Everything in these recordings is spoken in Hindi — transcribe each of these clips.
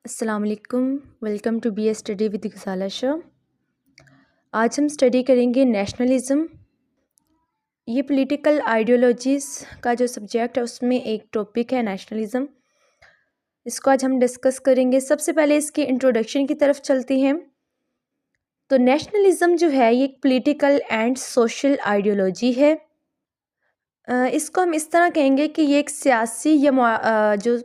अस्सलाम वालेकुम। Welcome to B A study with Ghazala show. आज हम स्टडी करेंगे नेशनलिज़म। ये पॉलिटिकल आइडियोलॉजीज़ का जो सब्जेक्ट है उसमें एक टॉपिक है नेशनलिज़म। इसको आज हम डिस्कस करेंगे। सबसे पहले इसके इंट्रोडक्शन की तरफ चलते हैं। तो नेशनलिज़म जो है ये एक पॉलिटिकल एंड सोशल आइडियोलॉजी है। इसको हम इस तरह कहेंगे कि ये एक सियासी या जो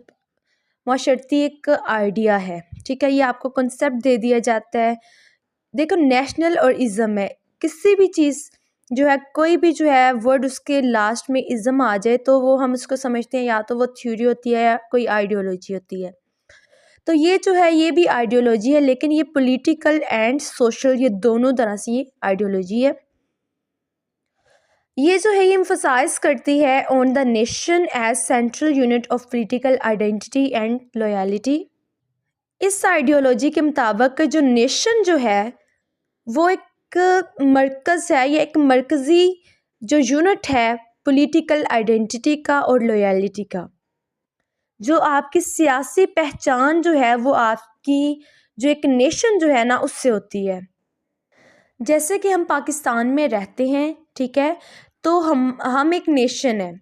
माशरती एक आइडिया है। ठीक है, ये आपको कॉन्सेप्ट दे दिया जाता है। देखो, नेशनल और इज़म है, किसी भी चीज़ जो है, कोई भी जो है वर्ड उसके लास्ट में इज़म आ जाए तो वो हम उसको समझते हैं या तो वो थ्योरी होती है या कोई आइडियोलॉजी होती है। तो ये जो है ये भी आइडियोलॉजी है, लेकिन ये पॉलिटिकल एंड सोशल, ये दोनों तरह से ये आइडियोलॉजी है। ये जो है ये एम्फसाइज करती है on the nation as central unit of political identity and loyalty. इस आइडियोलॉजी के मुताबिक जो नेशन जो है वो एक मरकज़ है, या एक मरकज़ी जो यूनिट है पॉलिटिकल आइडेंटिटी का और लॉयल्टी का। जो आपकी सियासी पहचान जो है वो आपकी जो एक नेशन जो है ना उससे होती है। जैसे कि हम पाकिस्तान में रहते हैं, ठीक है, तो हम एक नेशन है।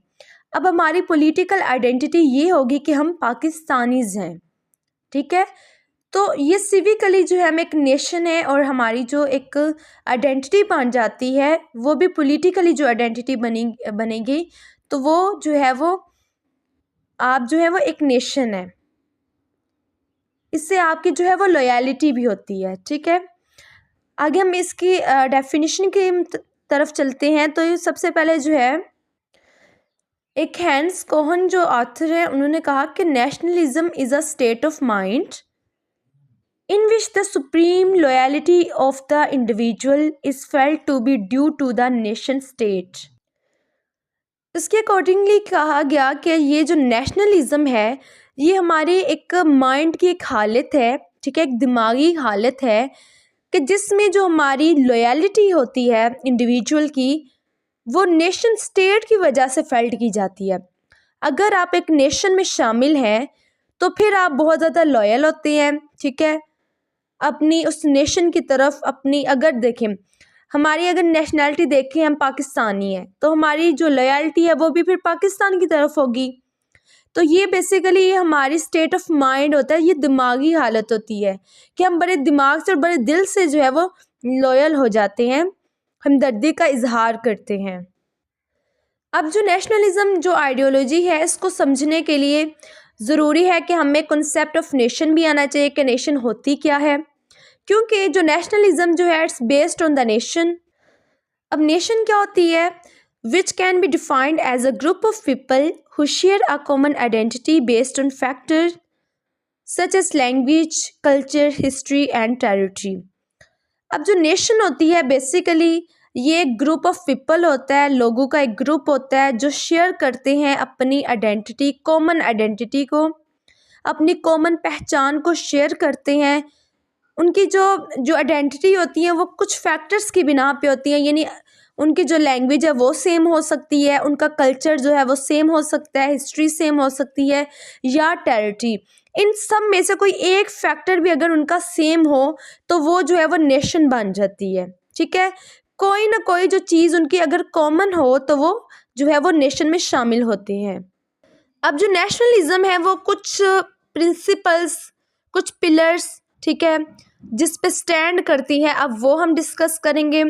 अब हमारी पॉलिटिकल आइडेंटिटी ये होगी कि हम पाकिस्तानीज़ हैं, ठीक है। तो ये सिविकली जो है हम एक नेशन है, और हमारी जो एक आइडेंटिटी बन जाती है वो भी पॉलिटिकली जो आइडेंटिटी बनेगी, तो वो जो है वो आप जो है वो एक नेशन है। इससे आपकी जो है वो लॉयल्टी भी होती है, ठीक है। आगे हम इसकी डेफिनेशन की तरफ चलते हैं। तो ये सबसे पहले जो है एक हैंस कोहन जो ऑथर है उन्होंने कहा कि nationalism is a state of mind in which the supreme loyalty of the individual is felt to be due to the nation state। इसके अकॉर्डिंगली कहा गया कि ये जो नेशनलिज्म है ये हमारे एक माइंड की एक हालत है, ठीक है, एक दिमागी हालत है कि जिसमें जो हमारी लॉयल्टी होती है इंडिविजुअल की वो नेशन स्टेट की वजह से फेल्ट की जाती है। अगर आप एक नेशन में शामिल हैं तो फिर आप बहुत ज़्यादा लॉयल होते हैं, ठीक है, अपनी उस नेशन की तरफ। अपनी अगर देखें, हमारी अगर नेशनैलिटी देखें, हम पाकिस्तानी हैं, तो हमारी जो लॉयल्टी है वो भी फिर पाकिस्तान की तरफ होगी। तो ये बेसिकली ये हमारी स्टेट ऑफ माइंड होता है, ये दिमागी हालत होती है कि हम बड़े दिमाग से और बड़े दिल से जो है वो लॉयल हो जाते हैं, हमदर्दी का इजहार करते हैं। अब जो नेशनलिज्म जो आइडियोलॉजी है इसको समझने के लिए ज़रूरी है कि हमें कॉन्सेप्ट ऑफ नेशन भी आना चाहिए कि नेशन होती क्या है, क्योंकि जो नेशनलिज्म जो है it's based on the nation. अब नेशन क्या होती है? Which can be defined as a group of people who share a common identity based on factor such as language, culture, history and territory. अब जो नेशन होती है बेसिकली ये एक ग्रुप ऑफ पीपल होता है, लोगों का एक ग्रुप होता है जो शेयर करते हैं अपनी आइडेंटिटी, कॉमन आइडेंटिटी को, अपनी कॉमन पहचान को शेयर करते हैं। उनकी जो आइडेंटिटी होती है वो कुछ फैक्टर्स की बिना पे होती है, यानी उनकी जो लैंग्वेज है वो सेम हो सकती है, उनका कल्चर जो है वो सेम हो सकता है, हिस्ट्री सेम हो सकती है, या टेरिटरी। इन सब में से कोई एक फैक्टर भी अगर उनका सेम हो तो वो जो है वो नेशन बन जाती है, ठीक है। कोई ना कोई जो चीज़ उनकी अगर कॉमन हो तो वो जो है वो नेशन में शामिल होते हैं। अब जो नेशनलिज्म है वो कुछ प्रिंसिपल्स, कुछ पिलर्स, ठीक है, जिस पे स्टैंड करती है, अब वो हम डिस्कस करेंगे।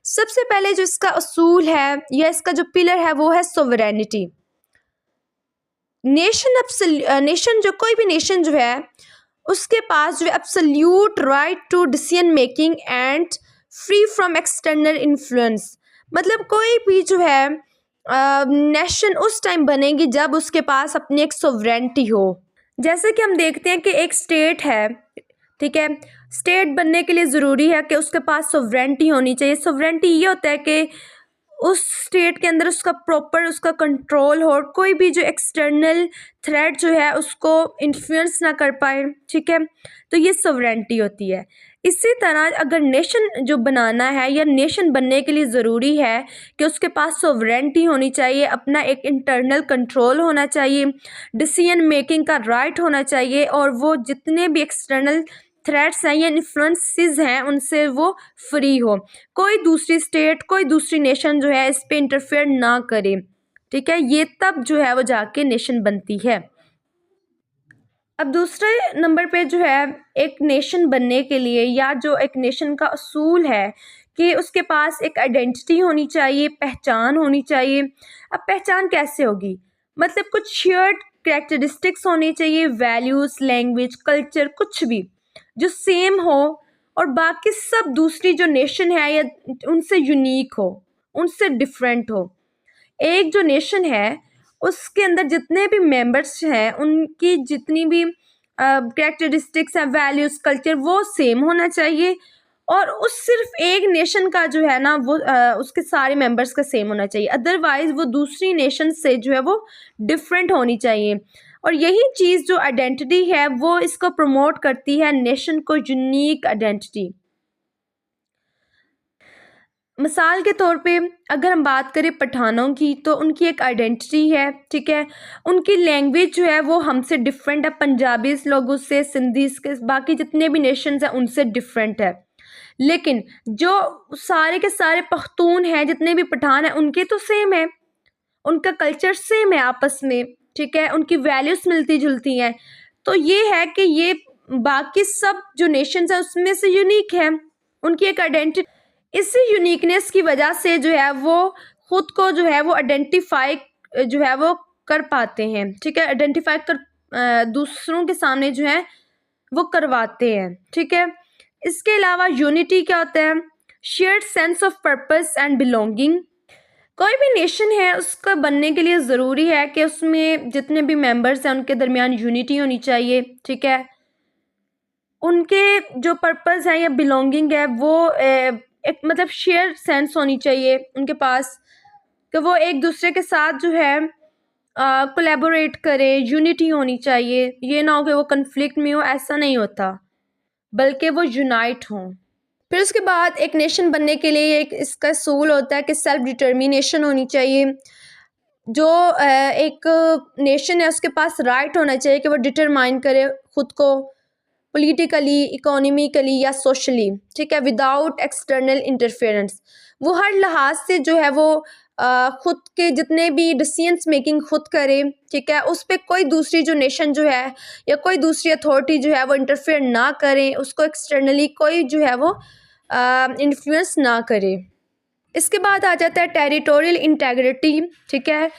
सबसे पहले जो इसका असूल है या इसका जो पिलर है वो है सोवरेनिटी। नेशन जो कोई भी नेशन जो है उसके पास जो है absolute right to decision making and free from external influence. मतलब कोई भी जो है नेशन उस टाइम बनेगी जब उसके पास अपनी एक सोवरेनिटी हो। जैसे कि हम देखते हैं कि एक स्टेट है, ठीक है, स्टेट बनने के लिए ज़रूरी है कि उसके पास सोवरेनिटी होनी चाहिए। सोवरेनिटी ये होता है कि उस स्टेट के अंदर उसका प्रॉपर उसका कंट्रोल हो, कोई भी जो एक्सटर्नल थ्रेट जो है उसको इन्फ्लुएंस ना कर पाए, ठीक है। तो ये सॉवरेनिटी होती है। इसी तरह अगर नेशन जो बनाना है या नेशन बनने के लिए ज़रूरी है कि उसके पास सॉवरेनिटी होनी चाहिए, अपना एक इंटरनल कंट्रोल होना चाहिए, डिसीजन मेकिंग का राइट होना चाहिए, और वो जितने भी एक्सटर्नल थ्रेट्स हैं या इन्फ्लुएंसेस हैं उनसे वो फ्री हो। कोई दूसरी स्टेट, कोई दूसरी नेशन जो है इस पे इंटरफेयर ना करे, ठीक है। ये तब जो है वो जाके नेशन बनती है। अब दूसरे नंबर पे जो है एक नेशन बनने के लिए या जो एक नेशन का असूल है कि उसके पास एक आइडेंटिटी होनी चाहिए, पहचान होनी चाहिए। अब पहचान कैसे होगी? मतलब कुछ शेयर्ड कैरेक्टरिस्टिक्स होनी चाहिए, वैल्यूज़, लैंग्वेज, कल्चर, कुछ भी जो सेम हो और बाकी सब दूसरी जो नेशन है या उनसे यूनिक हो, उनसे डिफरेंट हो। एक जो नेशन है उसके अंदर जितने भी मेंबर्स हैं उनकी जितनी भी कैरेक्टरिस्टिक्स हैं, वैल्यूज़, कल्चर, वो सेम होना चाहिए, और उस सिर्फ एक नेशन का जो है ना वो उसके सारे मेंबर्स का सेम होना चाहिए। अदरवाइज वो दूसरी नेशन से जो है वो डिफरेंट होनी चाहिए। और यही चीज़ जो आइडेंटिटी है वो इसको प्रमोट करती है, नेशन को यूनिक आइडेंटिटी। मिसाल के तौर पे अगर हम बात करें पठानों की तो उनकी एक आइडेंटिटी है, ठीक है। उनकी लैंग्वेज जो है वो हमसे डिफरेंट है, पंजाबी लोगों से, सिंधी के, बाकी जितने भी नेशंस हैं उनसे डिफरेंट है। लेकिन जो सारे के सारे पख्तून हैं, जितने भी पठान हैं, उनके तो सेम है, उनका कल्चर सेम है आपस में, ठीक है। उनकी वैल्यूज़ मिलती जुलती हैं। तो ये है कि ये बाकी सब जो नेशंस हैं उसमें से यूनिक है, उनकी एक आइडेंटिटी। इसी यूनिकनेस की वजह से जो है वो खुद को जो है वो आइडेंटिफाई जो है वो कर पाते हैं, ठीक है। आइडेंटिफाई कर दूसरों के सामने जो है वो करवाते हैं, ठीक है। इसके अलावा यूनिटी क्या होता है? Shared sense of purpose and belonging. कोई भी नेशन है उसका बनने के लिए ज़रूरी है कि उसमें जितने भी मेंबर्स हैं उनके दरमियान यूनिटी होनी चाहिए, ठीक है। उनके जो पर्पस है या बिलोंगिंग है वो एक मतलब शेयर सेंस होनी चाहिए उनके पास, कि वो एक दूसरे के साथ जो है कोलैबोरेट करें, यूनिटी होनी चाहिए। ये ना हो कि वो कन्फ्लिक्ट में हो, ऐसा नहीं होता, बल्कि वो यूनाइट हों। फिर उसके बाद एक नेशन बनने के लिए एक इसका असूल होता है कि सेल्फ डिटर्मिनेशन होनी चाहिए। जो एक नेशन है उसके पास राइट होना चाहिए कि वो डिटरमाइन करे खुद को पॉलिटिकली, इकोनॉमिकली या सोशली, ठीक है, विदाउट एक्सटर्नल इंटरफेरेंस। वो हर लिहाज से जो है वो खुद के जितने भी डिसीजंस मेकिंग खुद करे, ठीक है। उस पर कोई दूसरी जो नेशन जो है या कोई दूसरी अथॉरिटी जो है वो इंटरफेयर ना करे, उसको एक्सटर्नली कोई जो है वो इन्फ्लुएंस ना करे। इसके बाद आ जाता है टेरिटोरियल इंटेग्रिटी, ठीक है।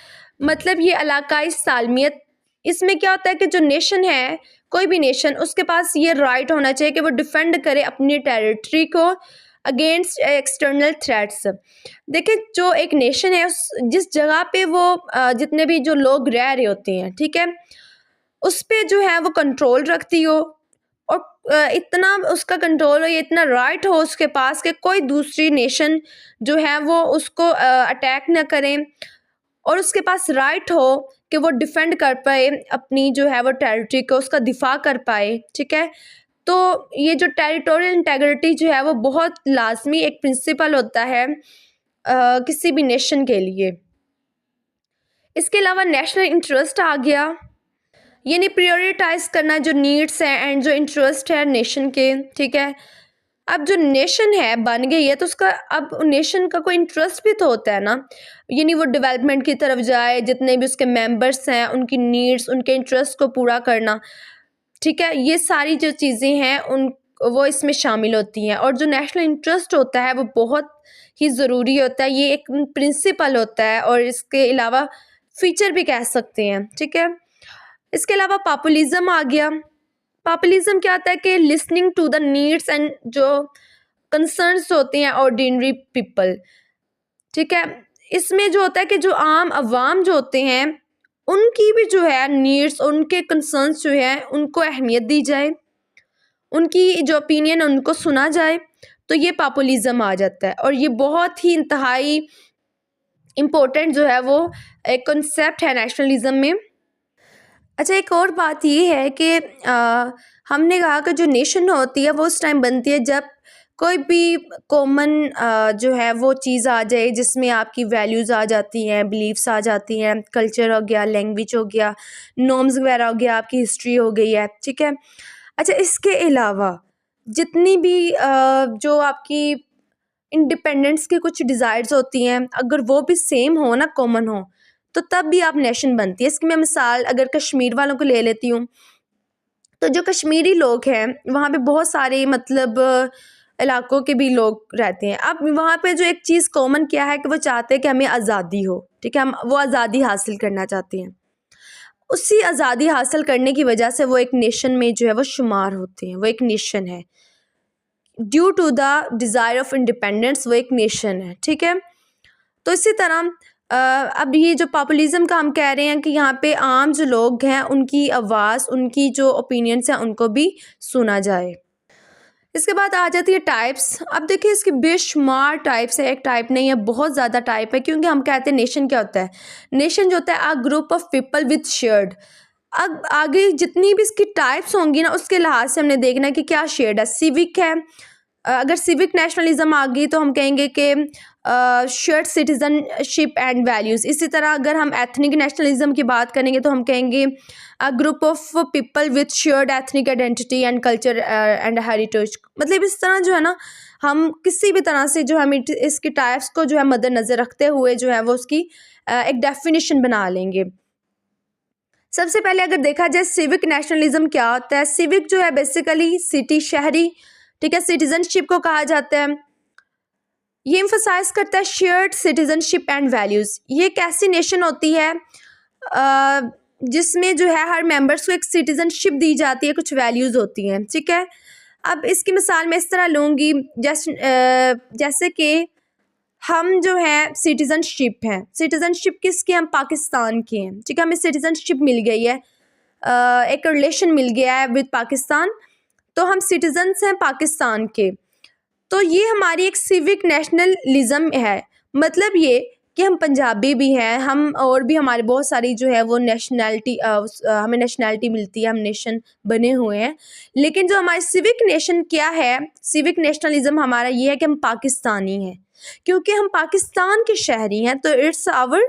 मतलब ये इलाकाई सालमियत। इसमें क्या होता है कि जो नेशन है, कोई भी नेशन, उसके पास ये राइट होना चाहिए कि वो डिफेंड करे अपनी टेरिटरी को अगेंस्ट एक्सटर्नल थ्रेट्स। देखिए जो एक नेशन है उस जिस जगह पे वो जितने भी जो लोग रह रहे होते हैं, ठीक है, उस पे जो है वो कंट्रोल रखती हो, और इतना उसका कंट्रोल हो, ये इतना राइट हो उसके पास कि कोई दूसरी नेशन जो है वो उसको अटैक ना करें, और उसके पास राइट हो कि वो डिफेंड कर पाए अपनी जो है वो टेरिटरी को, उसका दिफा कर पाए, ठीक है। तो ये जो टेरिटोरियल इंटेग्रिटी जो है वो बहुत लाजमी एक प्रिंसिपल होता है किसी भी नेशन के लिए। इसके अलावा नेशनल इंटरेस्ट आ गया, यानी प्रायोरिटाइज करना जो नीड्स हैं एंड जो इंटरेस्ट है नेशन के, ठीक है। अब जो नेशन है बन गई है तो उसका अब नेशन का कोई इंटरेस्ट भी तो होता है ना, यानी वो डेवलपमेंट की तरफ जाए, जितने भी उसके मेंबर्स हैं उनकी नीड्स, उनके इंटरेस्ट को पूरा करना, ठीक है। ये सारी जो चीज़ें हैं उन वो इसमें शामिल होती हैं। और जो नेशनल इंटरेस्ट होता है वो बहुत ही ज़रूरी होता है, ये एक प्रिंसिपल होता है, और इसके अलावा फीचर भी कह सकते हैं, ठीक है। इसके अलावा पॉपुलिज्म आ गया। पॉपुलिज्म क्या होता है कि listening to the needs and जो कंसर्न्स होते हैं ऑर्डिनरी पीपल, ठीक है। इसमें जो होता है कि जो आम अवाम जो होते हैं उनकी भी जो है नीड्स, उनके कंसर्न्स जो है उनको अहमियत दी जाए, उनकी जो ओपिनियन है उनको सुना जाए, तो ये पॉपुलिज्म आ जाता है। और ये बहुत ही इंतहाई इम्पोर्टेंट जो है वो एक कॉन्सेप्ट है नेशनलिज्म में। अच्छा, एक और बात ये है कि हमने कहा कि जो नेशन होती है वो उस टाइम बनती है जब कोई भी कॉमन जो है वो चीज़ आ जाए, जिसमें आपकी वैल्यूज़ आ जाती हैं, बिलीव्स आ जाती हैं, कल्चर हो गया, लैंग्वेज हो गया, नॉर्म्स वगैरह हो गया, आपकी हिस्ट्री हो गई है, ठीक है। अच्छा, इसके अलावा जितनी भी जो आपकी इंडिपेंडेंस की कुछ डिज़ायर्स होती हैं, अगर वो भी सेम हो ना, कॉमन हो, तो तब भी आप नेशन बनती है। इसकी मैं मिसाल अगर कश्मीर वालों को ले लेती हूँ, तो जो कश्मीरी लोग हैं वहाँ पे बहुत सारे मतलब इलाकों के भी लोग रहते हैं। अब वहाँ पे जो एक चीज़ कॉमन क्या है कि वो चाहते हैं कि हमें आज़ादी हो, ठीक है, हम वो आज़ादी हासिल करना चाहते हैं। उसी आज़ादी हासिल करने की वजह से वो एक नेशन में जो है वो शुमार होते हैं, वो एक नेशन है। Due to the desire of independence वो एक नेशन है, ठीक है। तो इसी तरह अब ये जो पॉपुलिज्म का हम कह रहे हैं कि यहाँ पे आम जो लोग हैं उनकी आवाज़, उनकी जो ओपिनियंस हैं उनको भी सुना जाए। इसके बाद आ जाती है टाइप्स। अब देखिए इसके बेशुमार टाइप्स है, एक टाइप नहीं है, बहुत ज़्यादा टाइप है, क्योंकि हम कहते हैं नेशन क्या होता है। नेशन जो होता है अ group of people with shared. अब आगे जितनी भी इसकी टाइप्स होंगी ना, उसके लिहाज से हमने देखना है कि क्या शेयर्ड है। सिविक है, अगर सिविक नेशनलिज्म आ गई तो हम कहेंगे कि शेयर्ड सिटीजनशिप एंड वैल्यूज़। इसी तरह अगर हम एथनिक नेशनलिज्म की बात करेंगे तो हम कहेंगे अ group of people with shared ethnic identity and culture and heritage. मतलब इस तरह जो है ना, हम किसी भी तरह से जो हम इसकी टाइप्स को जो है मद्देनज़र रखते हुए जो है वो उसकी एक डेफिनेशन बना लेंगे। सबसे पहले अगर देखा जाए सिविक नेशनलिज्म क्या होता है। सिविक जो है बेसिकली सिटी, शहरी, ठीक है, सिटीजनशिप को कहा जाता है। ये एम्फसाइज करता है शेयर्ड सिटीजनशिप एंड वैल्यूज़। ये एक ऐसी नेशन होती है जिसमें जो है हर मेंबर्स को एक सिटीजनशिप दी जाती है, कुछ वैल्यूज़ होती हैं, ठीक है। अब इसकी मिसाल मैं इस तरह लूँगी, जैसे कि हम जो है सिटीजनशिप हैं, सिटीजनशिप किसके, हम पाकिस्तान के हैं, ठीक है, हमें सिटीजनशिप मिल गई है, एक रिलेशन मिल गया है विद पाकिस्तान, तो हम सिटीजन्स हैं पाकिस्तान के। तो ये हमारी एक सिविक नेशनलिज्म है। मतलब ये कि हम पंजाबी भी हैं, हम और भी हमारे बहुत सारी जो है वो नेशनैलिटी हमें नेशनैलिटी मिलती है, हम नेशन बने हुए हैं। लेकिन जो हमारी सिविक नेशन क्या है, सिविक नेशनलिज्म हमारा ये है कि हम पाकिस्तानी हैं, क्योंकि हम पाकिस्तान के शहरी हैं, तो इट्स आवर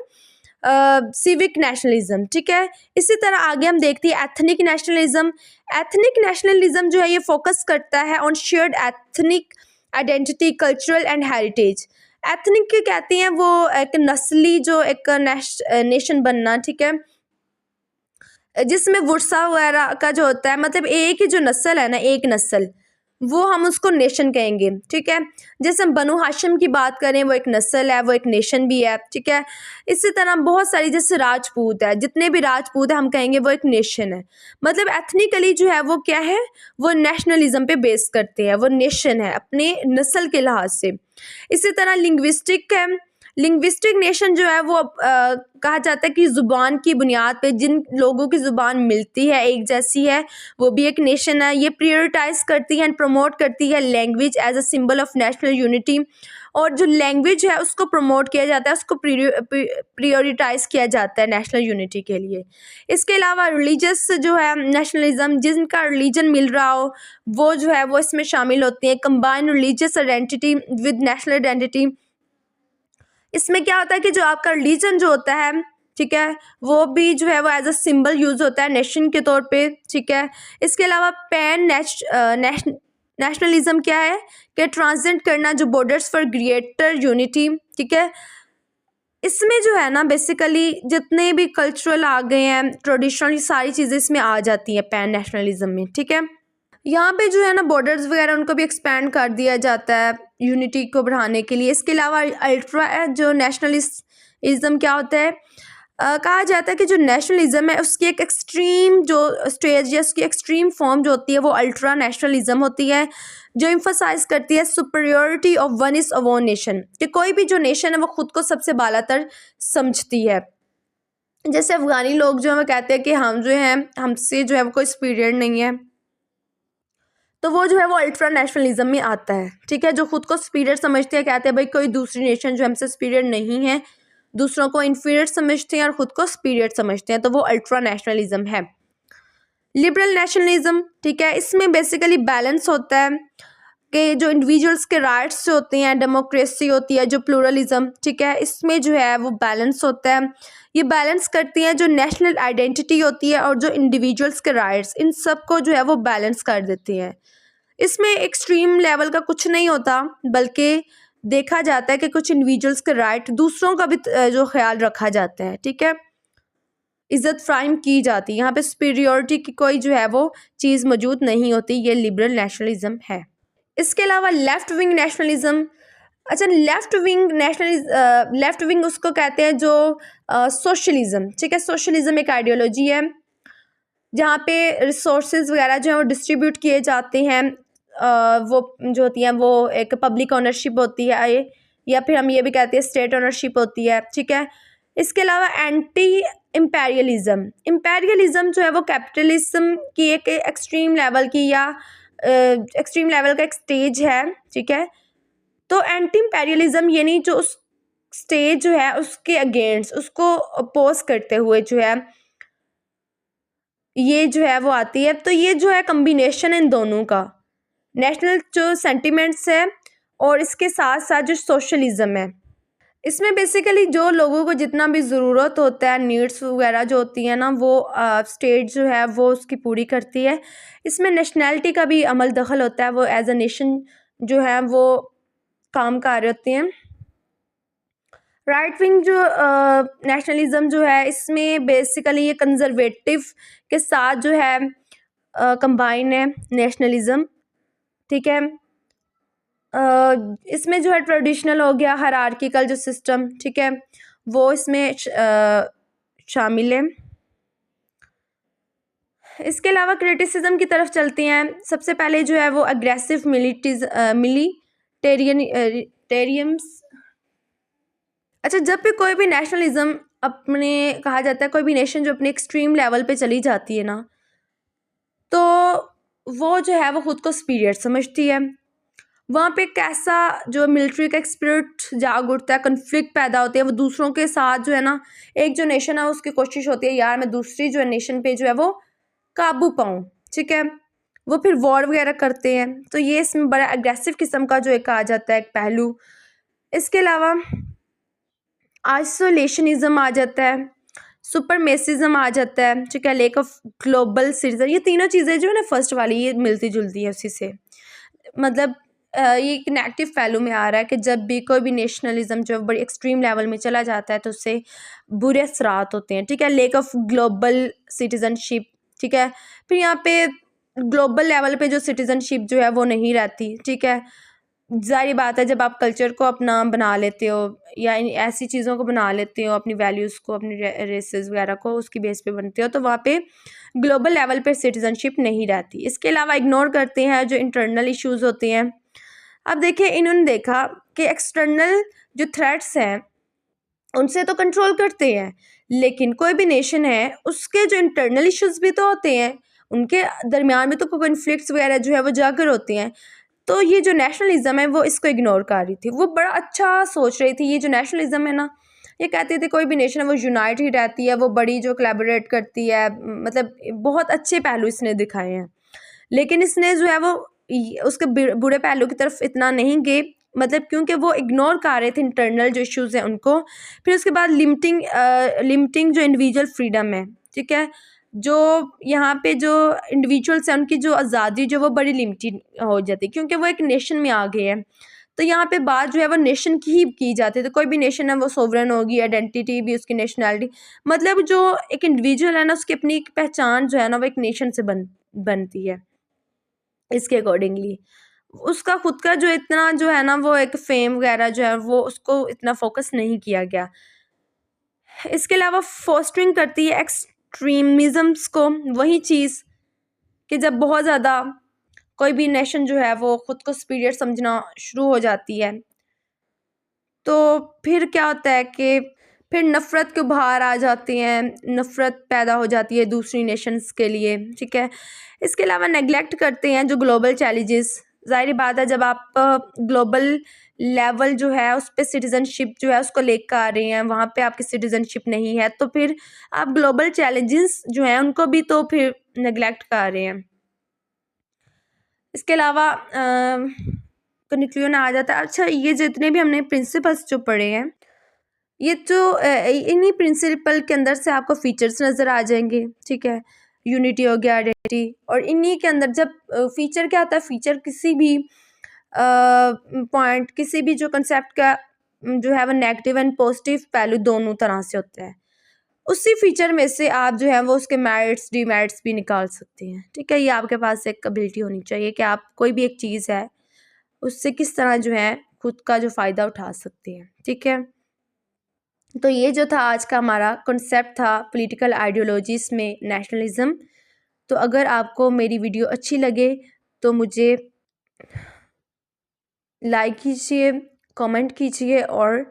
सिविक नेशनलिज्म, ठीक है। इसी तरह आगे हम देखते हैं एथनिक नेशनलिज्म। एथनिक नेशनलिज्म जो है ये फोकस करता है on shared ethnic identity, cultural and heritage. Ethnic के कहते हैं वो एक नस्ली जो एक नेशन बनना, ठीक है, जिसमें वुरसा वगैरह का जो होता है, मतलब एक ही जो नस्ल है ना, एक नस्ल, वो हम उसको नेशन कहेंगे, ठीक है। जैसे हम बनु हाशिम की बात करें, वो एक नस्ल है, वो एक नेशन भी है, ठीक है। इसी तरह बहुत सारी, जैसे राजपूत है, जितने भी राजपूत है हम कहेंगे वो एक नेशन है। मतलब एथनिकली जो है वो क्या है, वो नेशनलिज्म पे बेस करते हैं, वो नेशन है अपने नस्ल के लिहाज से। इसी तरह लिंग्विस्टिक है। लिंग्विस्टिक नेशन जो है वो कहा जाता है कि ज़ुबान की बुनियाद पे जिन लोगों की ज़ुबान मिलती है, एक जैसी है, वो भी एक नेशन है। ये प्रायोरिटाइज करती है एंड प्रमोट करती है language as a symbol of national unity. और जो लैंग्वेज है उसको प्रमोट किया जाता है, उसको प्रायोरिटाइज किया जाता है नेशनल यूनिटी के लिए। इसके अलावा रिलीजियस जो है नेशनलिज्म, जिनका रिलीजन मिल रहा हो वो जो है वो इसमें शामिल होती है। Combine religious identity with national identity. इसमें क्या होता है कि जो आपका रिलीजन जो होता है, ठीक है, वो भी जो है वो एज अ सिंबल यूज़ होता है नेशन के तौर पे, ठीक है। इसके अलावा नेशनलिज्म क्या है कि ट्रांसेंड करना जो बॉर्डर्स फॉर ग्रेटर यूनिटी, ठीक है। इसमें जो है ना बेसिकली जितने भी कल्चरल आ गए हैं, ट्रेडिशनल, सारी चीज़ें इसमें आ जाती हैं पैन नेशनलिज्म में, ठीक है। यहाँ पे जो है ना बॉर्डर्स वगैरह उनको भी एक्सपैंड कर दिया जाता है यूनिटी को बढ़ाने के लिए। इसके अलावा अल्ट्रा जो नेशनलिज्म क्या होता है, कहा जाता है कि जो नेशनलिज्म है उसकी एक एक्सट्रीम जो स्टेज या उसकी एक्सट्रीम फॉर्म जो होती है वो अल्ट्रा नेशनलिज्म होती है, जो एम्फसाइज करती है superiority of one is a one nation, कि कोई भी जो नेशन है वो खुद को सबसे बालातर समझती है। जैसे अफगानी लोग जो हमें कहते हैं कि हम जो हैं हमसे जो है वो कोई सुपीरियर नहीं है, तो वो जो है वो अल्ट्रा नेशनलिज्म में आता है, ठीक है। जो खुद को सुपीरियर समझते हैं, कहते हैं भाई कोई दूसरी नेशन जो हमसे सुपीरियर नहीं है, दूसरों को इन्फीरियर समझते हैं और ख़ुद को सुपीरियर समझते हैं, तो वो अल्ट्रा नेशनलिज्म है। लिबरल नेशनलिज्म, ठीक है, इसमें बेसिकली बैलेंस होता है कि जो इंडिविजुअल्स के राइट्स होते हैं, डेमोक्रेसी होती है, जो प्लूरलिज्म, ठीक है, इसमें जो है वो बैलेंस होता है। ये बैलेंस करती हैं जो नेशनल आइडेंटिटी होती है और जो इंडिविजुअल्स के राइट्स, इन सब को जो है वो बैलेंस कर देती हैं। इसमें एक्सट्रीम लेवल का कुछ नहीं होता, बल्कि देखा जाता है कि कुछ इंडिविजुअल्स के राइट, दूसरों का भी जो ख्याल रखा जाता है, ठीक है, इज़्ज़त फ़राहम की जाती है। यहाँ पे सुपीरियॉरिटी की कोई जो है वो चीज़ मौजूद नहीं होती। ये लिबरल नेशनलिज्म है। इसके अलावा लेफ़्ट विंग नेशनलिज्म, अच्छा, लेफ़्ट विंग उसको कहते हैं जो सोशलिज्म, ठीक है, सोशलिज्म एक आइडियोलॉजी है जहाँ पे रिसोर्सेज वगैरह जो है वो डिस्ट्रीब्यूट किए जाते हैं, वो जो होती हैं वो एक पब्लिक ओनरशिप होती है, या फिर हम ये भी कहते हैं स्टेट ओनरशिप होती है, ठीक है। इसके अलावा एंटी इम्पेरियलिज्म जो है वो कैपिटलिज्म की एक एक्सट्रीम लेवल की या एक्सट्रीम लेवल का एक स्टेज है, ठीक है। तो एंटी इम्पेरियलिज्म यानी जो उस स्टेज जो है उसके अगेंस्ट, उसको अपोज करते हुए जो है ये जो है वो आती है। तो ये जो है कम्बिनेशन इन दोनों का, नेशनल जो सेंटिमेंट्स है और इसके साथ साथ जो सोशलिज्म है, इसमें बेसिकली जो लोगों को जितना भी ज़रूरत होता है, नीड्स वगैरह जो होती हैं ना, वो स्टेट जो है वो उसकी पूरी करती है। इसमें नेशनैलिटी का भी अमल दखल होता है, वो एज अ नेशन जो है वो काम कर रहे होते हैं। राइट विंग जो नेशनलिज्म जो है, इसमें बेसिकली ये कंजर्वेटिव के साथ जो है कंबाइन है नेशनलिज्म, ठीक है। इसमें जो है ट्रेडिशनल हो गया, हायरार्किकल जो सिस्टम, ठीक है, वो इसमें शामिल है। इसके अलावा क्रिटिसिज्म की तरफ चलते हैं। सबसे पहले जो है वो अग्रेसिव मिलिटेरियम्स। अच्छा, जब भी कोई भी नेशनलिज्म अपने, कहा जाता है कोई भी नेशन जो अपने एक्सट्रीम लेवल पे चली जाती है ना, तो वो जो है वो ख़ुद को सुपीरियर समझती है। वहाँ पे कैसा जो मिलिट्री का स्पिरिट जाग उठता है, कन्फ्लिक्ट पैदा होती है, वो दूसरों के साथ जो है ना, एक जो नेशन है उसकी कोशिश होती है यार मैं दूसरी जो है नेशन पे जो है वो काबू पाऊँ, ठीक है, वो फिर वॉर वगैरह करते हैं। तो ये इसमें बड़ा अग्रेसिव किस्म का जो एक आ जाता है एक पहलू। इसके अलावा आइसोलेशनिज्म आ जाता है, सुपरमेसिज्म आ जाता है, ठीक है, लेक ऑफ ग्लोबल सिटीजन। ये तीनों चीज़ें जो है ना, फर्स्ट वाली ये मिलती जुलती है उसी से। मतलब ये एक नेगेटिव पहलू में आ रहा है कि जब भी कोई भी नेशनलिज्म जो बड़ी एक्सट्रीम लेवल में चला जाता है तो उससे बुरे असरात होते हैं, ठीक है। लेक ऑफ ग्लोबल सिटीजनशिप, ठीक है, फिर यहाँ पे ग्लोबल लेवल पे जो सिटीजनशिप जो है वो नहीं रहती, ठीक है। ज़ाहिर बात है, जब आप कल्चर को अपना बना लेते हो या ऐसी चीज़ों को बना लेते हो, अपनी वैल्यूज़ को, अपनी रेसेस वगैरह को उसकी बेस पे बनते हो, तो वहाँ पे ग्लोबल लेवल पे सिटीजनशिप नहीं रहती। इसके अलावा इग्नोर करते हैं जो इंटरनल इश्यूज़ होते हैं। अब देखिए, इन्होंने देखा कि एक्सटर्नल जो थ्रेट्स हैं उनसे तो कंट्रोल करते हैं, लेकिन कोई भी नेशन है उसके जो इंटरनल इश्यूज़ भी तो होते हैं, उनके दरमियान में तो कॉन्फ्लिक्ट्स वगैरह जो है वो जाकर होते हैं। तो ये जो नेशनलिज्म है वो इसको इग्नोर कर रही थी, वो बड़ा अच्छा सोच रही थी। ये जो नेशनलिज्म है ना, ये कहते थे कोई भी नेशन है वो यूनाइट ही रहती है, वो बड़ी जो कोलैबोरेट करती है, मतलब बहुत अच्छे पहलू इसने दिखाए हैं। लेकिन इसने जो है वो उसके बुरे पहलू की तरफ इतना नहीं गए, मतलब क्योंकि वो इग्नोर कर रहे थे इंटरनल जो इश्यूज़ हैं उनको। फिर उसके बाद लिमिटिंग जो इंडिविजुअल फ्रीडम है, ठीक है, जो यहाँ पे जो इंडिविजुअल्स हैं उनकी जो आज़ादी जो वो बड़ी लिमिटेड हो जाती है, क्योंकि वो एक नेशन में आ गए हैं। तो यहाँ पे बात जो है वो नेशन की ही की जाती है। तो कोई भी नेशन है वो सोवरेन होगी, आइडेंटिटी भी उसकी, नेशनैलिटी, मतलब जो एक इंडिविजुअल है ना उसकी अपनी एक पहचान जो है ना वो एक नेशन से बनती है। इसके अकॉर्डिंगली उसका खुद का जो इतना जो है ना वो एक फेम वगैरह जो है वो उसको इतना फोकस नहीं किया गया। इसके अलावा फोस्टरिंग करती है एक्सट्रीमिज़म्स को, वही चीज़ कि जब बहुत ज़्यादा कोई भी नेशन जो है वो ख़ुद को सुपीरियर समझना शुरू हो जाती है, तो फिर क्या होता है कि फिर नफ़रत के उभार आ जाते हैं, नफ़रत पैदा हो जाती है दूसरी नेशंस के लिए, ठीक है। इसके अलावा नेगलेक्ट करते हैं जो ग्लोबल चैलेंजेस ज़ाहिर बात है जब आप ग्लोबल लेवल जो है उस पे सिटीज़नशिप जो है उसको लेकर आ रहे हैं, वहाँ पे आपकी सिटीज़नशिप नहीं है, तो फिर आप ग्लोबल चैलेंजेस जो हैं उनको भी तो फिर नेगलेक्ट कर रहे हैं। इसके अलावा कंक्लूजन आ जाता है। अच्छा, ये जितने भी हमने प्रिंसिपल्स जो पढ़े हैं, ये जो इन्हीं प्रिंसिपल के अंदर से आपको फीचर्स नज़र आ जाएंगे, ठीक है। यूनिटी हो गया, आइडेंटिटी, और इन्हीं के अंदर जब फीचर क्या होता है, फीचर किसी भी पॉइंट, किसी भी जो कंसेप्ट का जो है वो नेगेटिव एंड पॉजिटिव पहलू दोनों तरह से होता है। उसी फीचर में से आप जो है वो उसके मेरिट्स डीमेरिट्स भी निकाल सकते हैं, ठीक है। ये आपके पास एक एबिलिटी होनी चाहिए कि आप कोई भी एक चीज़ है उससे किस तरह जो है खुद का जो फ़ायदा उठा सकते हैं, ठीक है। तो ये जो था आज का हमारा कॉन्सेप्ट था पॉलिटिकल आइडियोलॉजीज़ में नेशनलिज्म। तो अगर आपको मेरी वीडियो अच्छी लगे तो मुझे लाइक कीजिए, कमेंट कीजिए और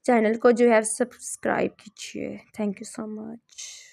चैनल को जो है सब्सक्राइब कीजिए। Thank you so much.